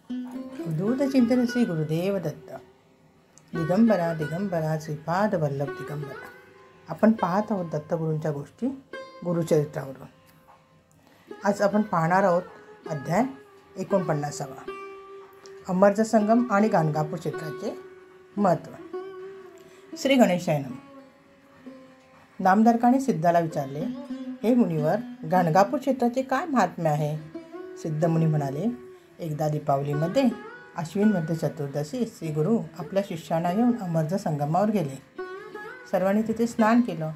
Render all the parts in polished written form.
दूतचिंतन श्री गुरुदेव दत्त. दिगंबरा दिगंबरा श्रीपाद वल्लभ दिगंबरा. आपण पाहत आहोत दत्तगुरूंच्या गोष्टी गुरुचरित्रावरून. आज आपण पाहणार आहोत अध्याय 49वा, अमरजा संगम आणि गाणगापूर क्षेत्राचे महत्त्व. श्री गणेशाय नमः. नामधारकाने सिद्धाला विचारले, हे मुनिवर, गाणगापूर क्षेत्राचे काय महात्म्य आहे? सिद्ध मुनी म्हणाले, एकदा दीपावलीमध्ये अश्विन मध्य चतुर्दशी श्री गुरु आपल्या शिष्यांना घेऊन अमरजा संगमावर गेले. सर्वांनी तिथे स्नान केलं.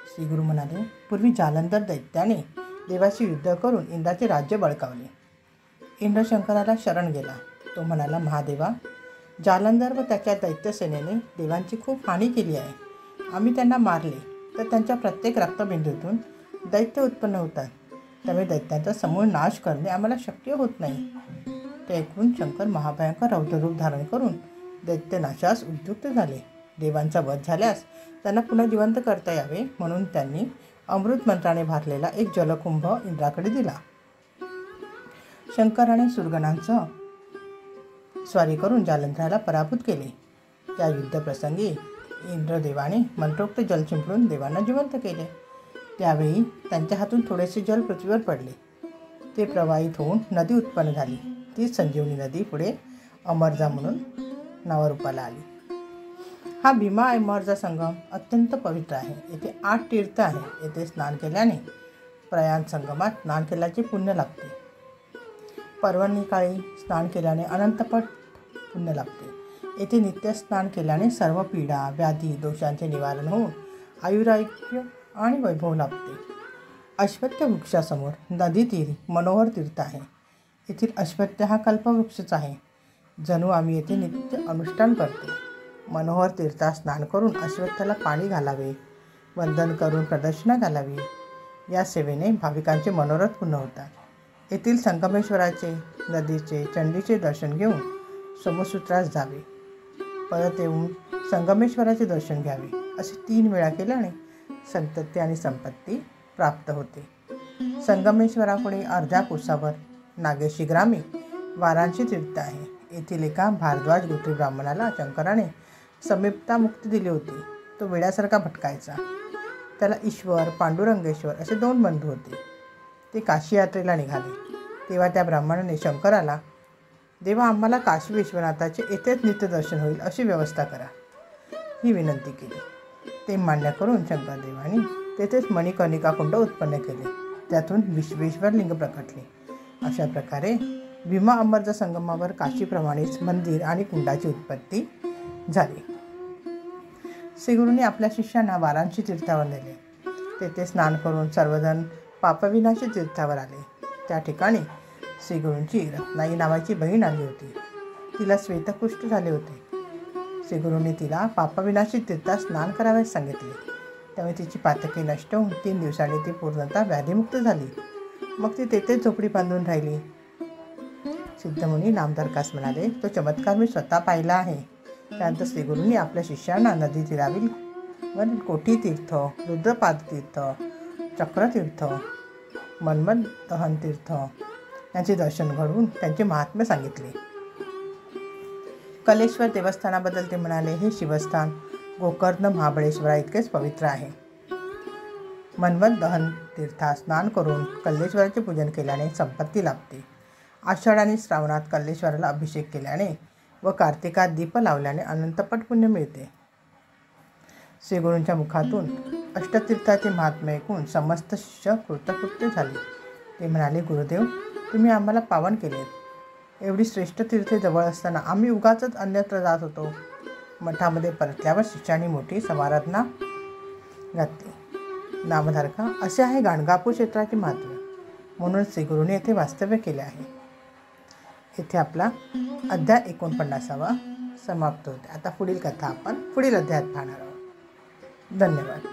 श्री गुरु म्हणाले, पूर्वी जालंधर दैत्याने देवाशी युद्ध करून इंद्राचे राज्य बळकावले. इंद्र शंकराला शरण गेला. तो म्हणाला, महादेवा, जालंधर व त्याच्या दैत्यसेनेने देवांची खूप हानी केली आहे. आम्ही त्यांना मारले तर त्यांच्या प्रत्येक रक्तबिंदूतून दैत्य उत्पन्न होतात. त्यामुळे दैत्यांचा समूळ नाश करणे आम्हाला शक्य होत नाही. ते ऐकून शंकर महाभयंकर रौद्ररूप धारण करून दैत्यनाशास उद्युक्त झाले. देवांचा वध झाल्यास त्यांना पुन्हा जिवंत करता यावे म्हणून त्यांनी अमृत मंत्राने भरलेला एक जलकुंभ इंद्राकडे दिला. शंकराने सुरगणांसह स्वारी करून जालंधराला पराभूत केले. त्या युद्धप्रसंगी इंद्रदेवाने मंत्रोक्त जल शिंपडून देवांना जिवंत केले. त्यावेळी त्यांच्या हातून थोडेसे जल पृथ्वीवर पडले. ते प्रवाहित होऊन नदी उत्पन्न झाली. तीच संजीवनी नदी पुढे अमरजा म्हणून नावारूपाला आली. हा भीमा अमरजा संगम अत्यंत पवित्र आहे. येथे 8 तीर्थ आहे. येथे स्नान केल्याने प्रयाण संगमात स्नान केल्याचे पुण्य लागते. पर्वणी काळी स्नान केल्याने अनंतपट पुण्य लागते. येथे नित्य स्नान केल्याने सर्व पीडा व्याधी दोषांचे निवारण होऊन आयुरारोग्य आणि वैभव लाभते. अश्वत्थ वृक्षासमोर नदी तीरी मनोहर तीर्थ आहे. येथील अश्वत्थ हा कल्पवृक्षच आहे. जणू आम्ही येथे नित्य अनुष्ठान करतो. मनोहर तीर्थात स्नान करून अश्वत्थाला पाणी घालावे, वंदन करून प्रदक्षिणा घालावी. या सेवेने भाविकांचे मनोरथ पूर्ण होतात. येथील संगमेश्वराचे, नदीचे, चंडीचे दर्शन घेऊन सोमसूत्रास जावे. परत येऊन संगमेश्वराचे दर्शन घ्यावे. असे 3 वेळा केल्याने संतती आणि संपत्ती प्राप्त होते. संगमेश्वरापुढे अर्ध्या कोसावर नागेशी ग्रामी वाराणसी तीर्थ आहे. येथील एका भारद्वाज गोत्री ब्राह्मणाला शंकराने समीपता मुक्ती दिली होती. तो वेड्यासारखा भटकायचा. त्याला ईश्वर, पांडुरंगेश्वर असे 2 बंधू होते. ते काशी यात्रेला निघाले. तेव्हा त्या ब्राह्मणाने शंकराला, देवा, आम्हाला काशी विश्वनाथाचे येथेच नित्यदर्शन होईल अशी व्यवस्था करा, ही विनंती केली. ते मान्य करून शंकरदेवांनी तेथेच मणिकर्णिका कुंड उत्पन्न केले. त्यातून विश्वेश्वर लिंग प्रकटले. अशा प्रकारे भीमा अमरजा संगमावर काशीप्रमाणेच मंदिर आणि कुंडाची उत्पत्ती झाली. श्रीगुरूंनी आपल्या शिष्यांना वाराणसी तीर्थावर नेले. तेथे स्नान करून सर्वजण पापविनाशी तीर्थावर आले. त्या ठिकाणी श्रीगुरूंची रत्नाई नावाची बहीण आली होती. तिला श्वेतकुष्ठ झाले होते. श्रीगुरूंनी तिला पापविनाशी तीर्थात स्नान करावयास सांगितले. त्यामुळे तिची पातके नष्ट होऊन 3 दिवसांनी ती पूर्णतः व्याधीमुक्त झाली. मग ती तेथेच झोपडी बांधून राहिली. सिद्धमुनी नामधारकास म्हणाले, तो चमत्कार मी स्वतः पाहिला आहे. त्यानंतर श्रीगुरूंनी आपल्या शिष्यांना नदी तीरावरील कोठी तीर्थ, रुद्रपाद तीर्थ, चक्रतीर्थ, मन्मथ दहन तीर्थ यांचे दर्शन घडवून त्यांचे महात्म्य सांगितले. कलेश्वर देवस्थानाबद्दल ते म्हणाले, हे शिवस्थान गोकर्ण महाबळेश्वरा इतकेच पवित्र आहे. मन्मथ दहन तीर्थात स्नान करून कल्लेश्वराचे पूजन केल्याने संपत्ती लाभते. आषाढ आणि श्रावणात कल्लेश्वराला अभिषेक केल्याने व कार्तिकात दीप लावल्याने अनंतपट पुण्य मिळते. श्रीगुरूंच्या मुखातून अष्टतीर्थाचे महात्म्य ऐकून समस्त शिष्य कृतकृत्य झाले. ते म्हणाले, गुरुदेव, तुम्ही आम्हाला पावन केले. एवढी श्रेष्ठ तीर्थे जवळ असताना आम्ही उगाचच अन्यत्र जात होतो. मठामध्ये परतल्यावर शिष्यांनी मोठी समाराधना घातली. नामधारका, असे आहे गाणगापूर क्षेत्राचे महत्त्व. म्हणून श्रीगुरूंनी येथे वास्तव्य केले आहे. येथे आपला अध्याय 49वा समाप्त होते. आता पुढील कथा आपण पुढील अध्यायात पाहणार आहोत. धन्यवाद.